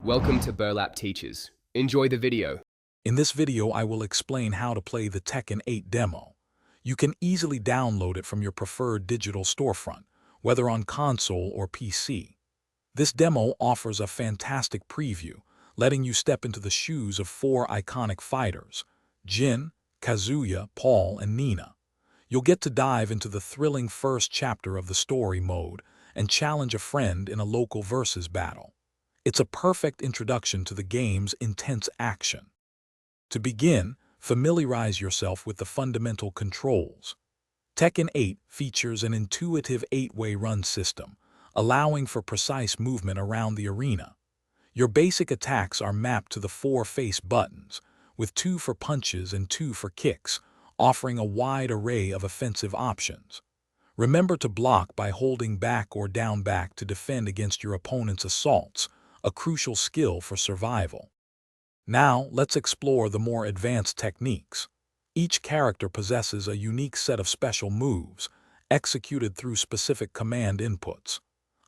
Welcome to Burlap Teachers. Enjoy the video. In this video, I will explain how to play the Tekken 8 demo. You can easily download it from your preferred digital storefront, whether on console or PC. This demo offers a fantastic preview, letting you step into the shoes of four iconic fighters: Jin, Kazuya, Paul, and Nina. You'll get to dive into the thrilling first chapter of the story mode and challenge a friend in a local versus battle. It's a perfect introduction to the game's intense action. To begin, familiarize yourself with the fundamental controls. Tekken 8 features an intuitive 8-way run system, allowing for precise movement around the arena. Your basic attacks are mapped to the four face buttons, with 2 for punches and 2 for kicks, offering a wide array of offensive options. Remember to block by holding back or down back to defend against your opponent's assaults, a crucial skill for survival. Now, let's explore the more advanced techniques. Each character possesses a unique set of special moves, executed through specific command inputs.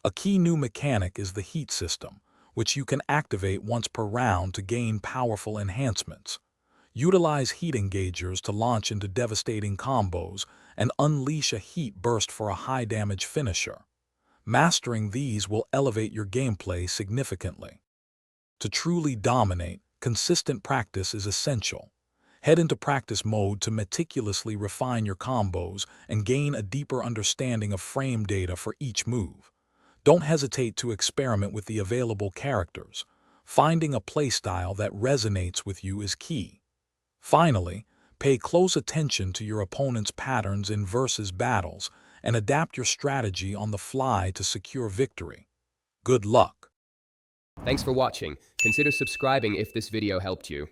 A key new mechanic is the heat system, which you can activate once per round to gain powerful enhancements. Utilize heat engagers to launch into devastating combos and unleash a heat burst for a high-damage finisher. Mastering these will elevate your gameplay significantly. To truly dominate, consistent practice is essential. Head into practice mode to meticulously refine your combos and gain a deeper understanding of frame data for each move. Don't hesitate to experiment with the available characters. Finding a playstyle that resonates with you is key. Finally, pay close attention to your opponent's patterns in versus battles and adapt your strategy on the fly to secure victory. Good luck! Thanks for watching. Consider subscribing if this video helped you.